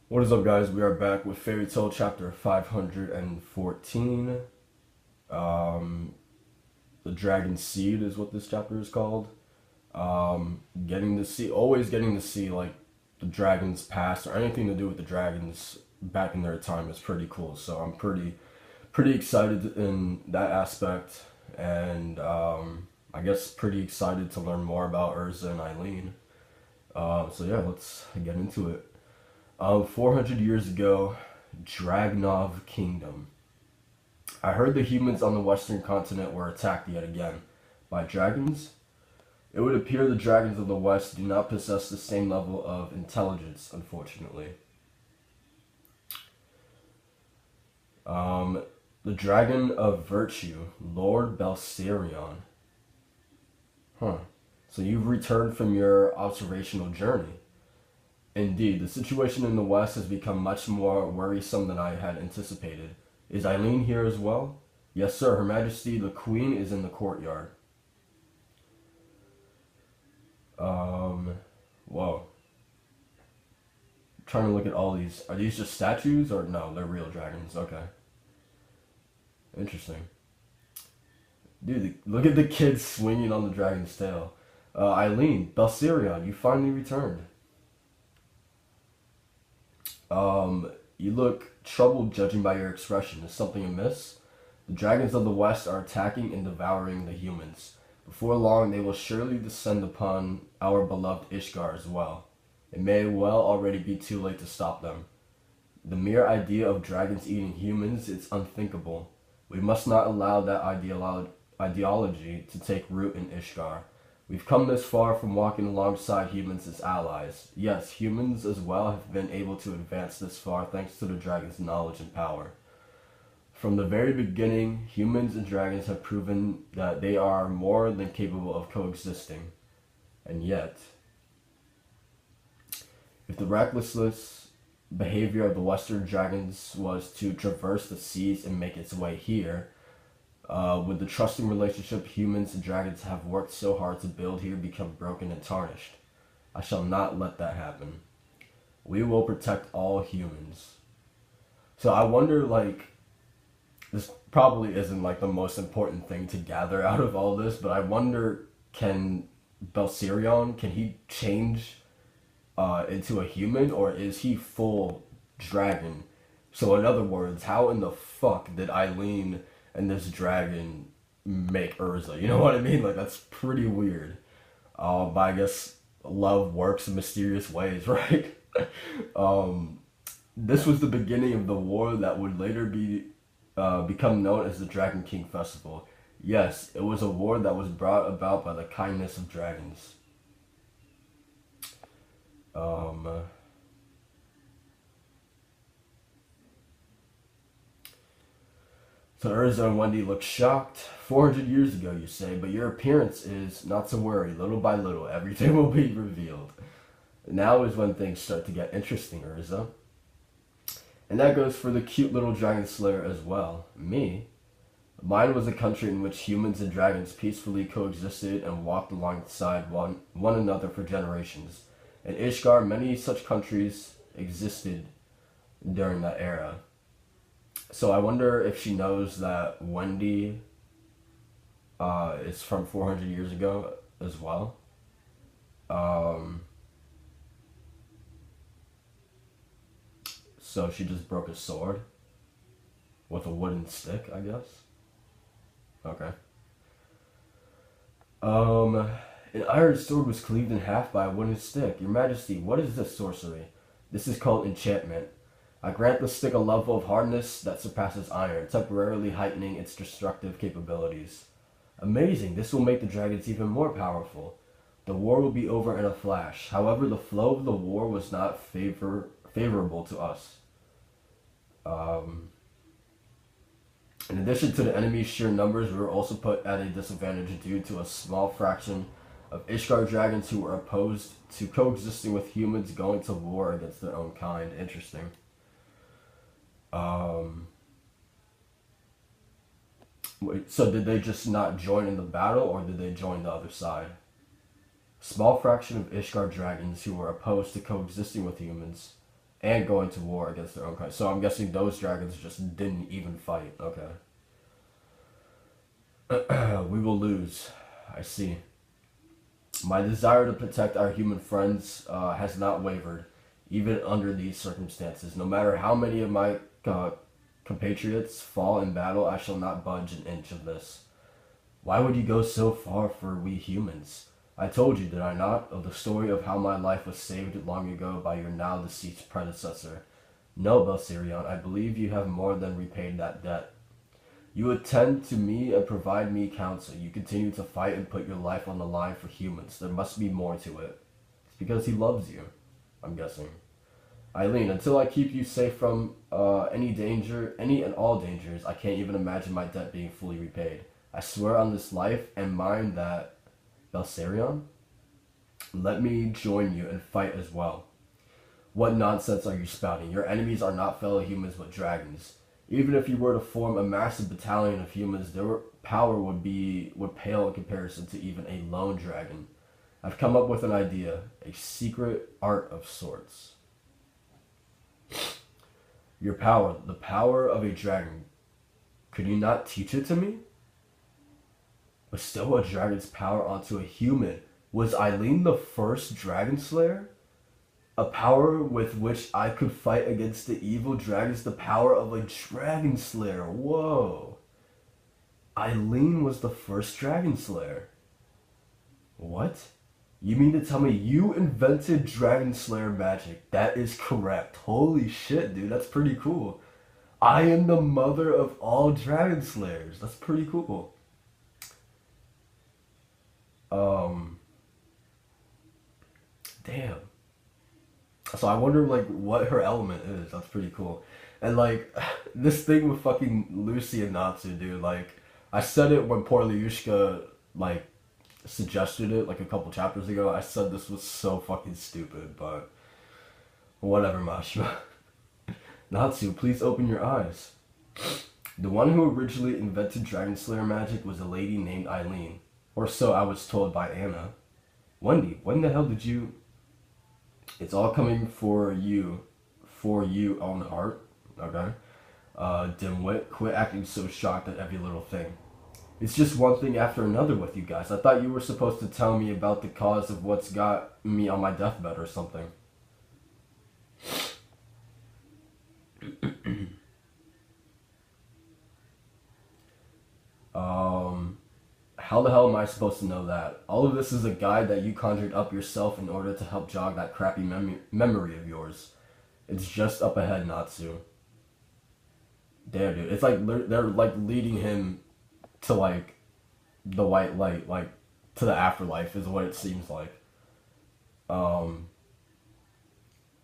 What is up, guys? We are back with Fairy Tale Chapter 514. Um, the Dragon Seed is what this chapter is called. Always getting to see, like, the dragons past or anything to do with the dragons back in their time is pretty cool. So I'm pretty excited in that aspect, and I guess pretty excited to learn more about Urza and Eileen. So yeah, let's get into it. 400 years ago, Dragnov Kingdom. I heard the humans on the western continent were attacked yet again by dragons. It would appear the dragons of the west do not possess the same level of intelligence, unfortunately. The Dragon of Virtue, Lord Belsarion. Huh. So you've returned from your observational journey. Indeed, the situation in the West has become much more worrisome than I had anticipated. Is Eileen here as well? Yes, sir. Her Majesty, the Queen, is in the courtyard. Whoa. Trying to look at all these. Are these just statues or no? They're real dragons. Okay. Interesting. Dude, look at the kid swinging on the dragon's tail. Eileen, Belsarion, you finally returned. You look troubled judging by your expression. Is something amiss? The dragons of the west are attacking and devouring the humans. Before long, they will surely descend upon our beloved Ishgar as well. It may well already be too late to stop them. The mere idea of dragons eating humans is unthinkable. We must not allow that ideology to take root in Ishgar. We've come this far from walking alongside humans as allies. Yes, humans as well have been able to advance this far thanks to the dragon's knowledge and power. From the very beginning, humans and dragons have proven that they are more than capable of coexisting. And yet, if the reckless behavior of the western dragons was to traverse the seas and make its way here, would the trusting relationship humans and dragons have worked so hard to build here become broken and tarnished? I shall not let that happen. We will protect all humans. So I wonder, like, this probably isn't like the most important thing to gather out of all this, but I wonder, can Belsarion, can he change into a human, or is he full dragon? So in other words, how in the fuck did Eileen and this dragon make Urza? You know what I mean? Like, that's pretty weird. But I guess love works in mysterious ways, right? This was the beginning of the war that would later become known as the Dragon King Festival. Yes, it was a war that was brought about by the kindness of dragons. So Urza and Wendy look shocked. 400 years ago, you say, but your appearance is, not to worry, little by little, everything will be revealed. Now is when things start to get interesting, Urza. And that goes for the cute little DragonSlayer as well. Me? Mine was a country in which humans and dragons peacefully coexisted and walked alongside one another for generations. In Ishgar, many such countries existed during that era. So I wonder if she knows that Wendy is from 400 years ago as well. So she just broke a sword with a wooden stick, I guess. Okay. An iron sword was cleaved in half by a wooden stick. Your Majesty, what is this sorcery? This is called enchantment. I grant the stick a level of hardness that surpasses iron, temporarily heightening its destructive capabilities. Amazing, this will make the dragons even more powerful. The war will be over in a flash. However, the flow of the war was not favorable to us. In addition to the enemy's sheer numbers, we were also put at a disadvantage due to a small fraction of Ishgar dragons who were opposed to coexisting with humans going to war against their own kind. Interesting. So did they just not join in the battle, or did they join the other side? Small fraction of Ishgar dragons who were opposed to coexisting with humans and going to war against their own kind. So I'm guessing those dragons just didn't even fight. Okay. We will lose. I see. My desire to protect our human friends has not wavered, even under these circumstances. No matter how many of my compatriots fall in battle, I shall not budge an inch of this. Why would you go so far for we humans? I told you, did I not, of the story of how my life was saved long ago by your now deceased predecessor. No, Belserion, I believe you have more than repaid that debt. You attend to me and provide me counsel. You continue to fight and put your life on the line for humans. There must be more to it. It's because he loves you, I'm guessing. Eileen, until I keep you safe from any danger, any and all dangers, I can't even imagine my debt being fully repaid. I swear on this life and mine that... Belserion? Let me join you and fight as well. What nonsense are you spouting? Your enemies are not fellow humans but dragons. Even if you were to form a massive battalion of humans, their power would pale in comparison to even a lone dragon. I've come up with an idea, a secret art of sorts. Your power, the power of a dragon. Could you not teach it to me? Bestow a dragon's power onto a human. Was Eileen the first DragonSlayer? A power with which I could fight against the evil dragons, the power of a DragonSlayer. Whoa. Eileen was the first DragonSlayer. What? You mean to tell me you invented DragonSlayer magic? That is correct. Holy shit, dude. That's pretty cool. I am the mother of all DragonSlayers. That's pretty cool. Damn. So I wonder, like, what her element is. That's pretty cool. And, like, this thing with fucking Lucy and Natsu, dude, like, I said it when poor Lyushka, like, suggested it, like, a couple chapters ago. I said this was so fucking stupid, but whatever, Mashima. Natsu, please open your eyes. The one who originally invented DragonSlayer magic was a lady named Eileen. Or so I was told by Anna. Wendy, when the hell did you... It's all coming for you own heart, okay? Dimwit, quit acting so shocked at every little thing. It's just one thing after another with you guys. I thought you were supposed to tell me about the cause of what's got me on my deathbed or something. How the hell am I supposed to know that? All of this is a guide that you conjured up yourself in order to help jog that crappy memory of yours. It's just up ahead, Natsu. Damn, dude. It's like they're like leading him to like the white light, like to the afterlife is what it seems like. But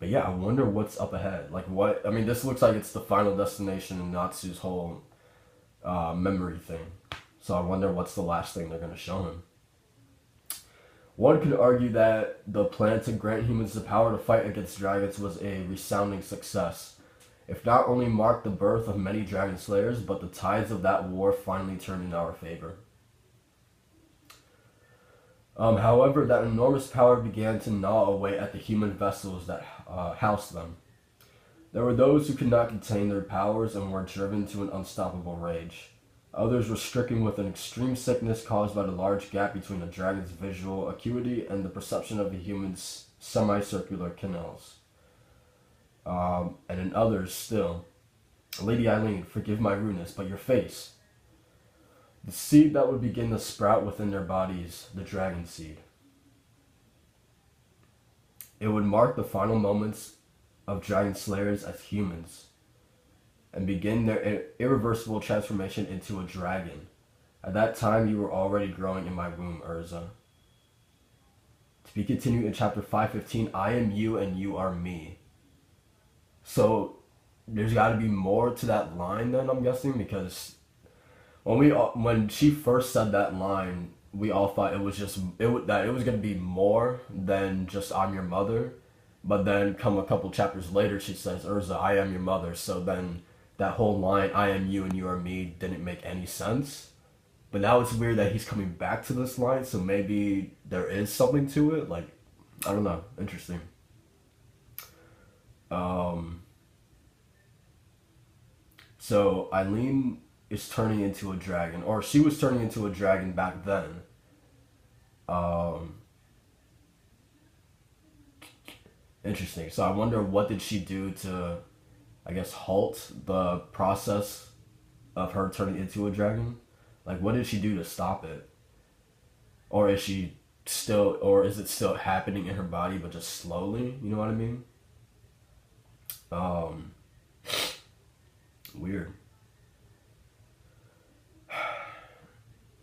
yeah, I wonder what's up ahead. Like what, I mean, this looks like it's the final destination in Natsu's whole memory thing. So I wonder what's the last thing they're going to show him. One could argue that the plan to grant humans the power to fight against dragons was a resounding success. If not only marked the birth of many dragon slayers, but the tides of that war finally turned in our favor. However, that enormous power began to gnaw away at the human vessels that housed them. There were those who could not contain their powers and were driven to an unstoppable rage. Others were stricken with an extreme sickness caused by the large gap between a dragon's visual acuity and the perception of a human's semicircular canals. And in others still, Lady Eileen, forgive my rudeness, but your face. The seed that would begin to sprout within their bodies, the dragon seed. It would mark the final moments of dragon slayers as humans and begin their irreversible transformation into a dragon. At that time, you were already growing in my womb, Urza. To be continued in chapter 515, I am you and you are me. So, there's got to be more to that line then, I'm guessing, because when she first said that line, we all thought it was going to be more than just I'm your mother. But then come a couple chapters later, she says, Urza, I am your mother. So then that whole line, I am you and you are me, didn't make any sense. But now it's weird that he's coming back to this line, so maybe there is something to it. Like, I don't know. Interesting. Um, so Eileen is turning into a dragon, or she was turning into a dragon back then. Um, Interesting. So I wonder what did she do to, I guess, halt the process of her turning into a dragon? Like, what did she do to stop it? Or is she still, or is it still happening in her body, but just slowly? You know what I mean? Um, Weird.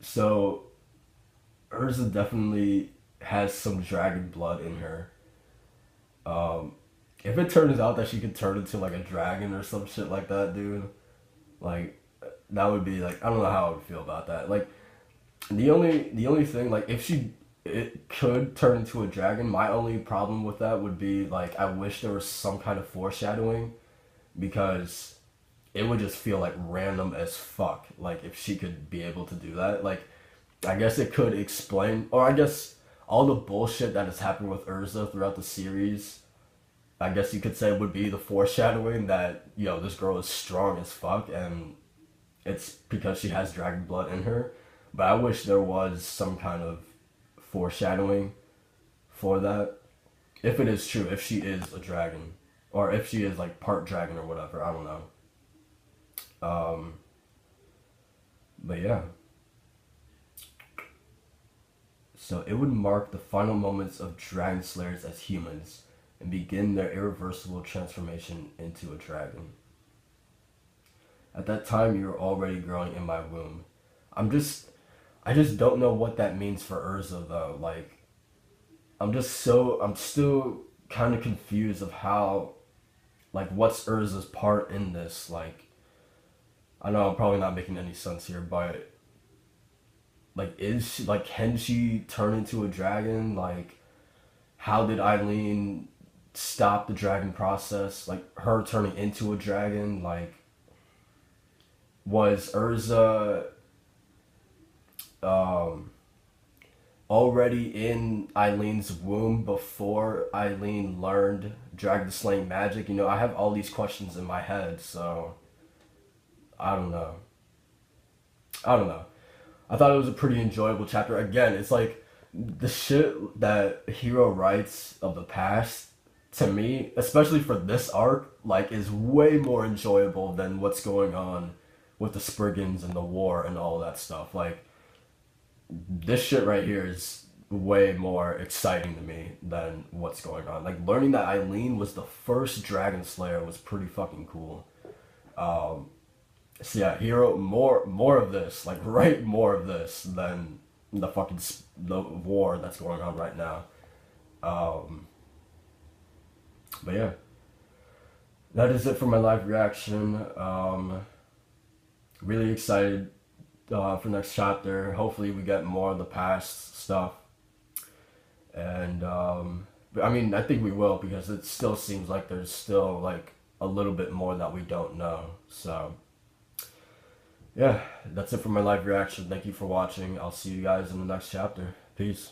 So Urza definitely has some dragon blood in her. Um, if it turns out that she could turn into like a dragon or some shit like that, dude, like that would be like I don't know how I would feel about that. Like the only thing like if she it could turn into a dragon, my only problem with that would be like I wish there was some kind of foreshadowing because it would just feel like random as fuck. Like if she could be able to do that, like I guess it could explain, or I guess all the bullshit that has happened with Urza throughout the series. I guess you could say would be the foreshadowing that this girl is strong as fuck and it's because she has dragon blood in her. But I wish there was some kind of foreshadowing for that. If it is true, if she is a dragon, or if she is like part dragon or whatever, I don't know. Um, but yeah, so it would mark the final moments of dragon slayers as humans and begin their irreversible transformation into a dragon. At that time, you were already growing in my womb. I just don't know what that means for Urza though. Like, I'm still kind of confused of how, like, what's Urza's part in this? Like, I know I'm probably not making any sense here, but like, can she turn into a dragon? Like, how did Eileen stop the dragon process? Like, her turning into a dragon? Like, was Urza um, already in Eileen's womb before Eileen learned dragon slaying magic? I have all these questions in my head, so I don't know. I don't know. I thought it was a pretty enjoyable chapter. Again, it's like the shit that Hero writes of the past to me, especially for this arc, like is way more enjoyable than what's going on with the Spriggans and the war and all that stuff. Like this shit right here is way more exciting to me than what's going on. Like learning that Eileen was the first Dragon Slayer was pretty fucking cool. Um, so yeah, Hero, more of this. Like write more of this than the war that's going on right now. Um, but yeah, that is it for my live reaction. Really excited for next chapter. Hopefully we get more of the past stuff. And I mean, I think we will because it still seems like there's still like a little bit more that we don't know. So yeah, that's it for my live reaction. Thank you for watching. I'll see you guys in the next chapter. Peace.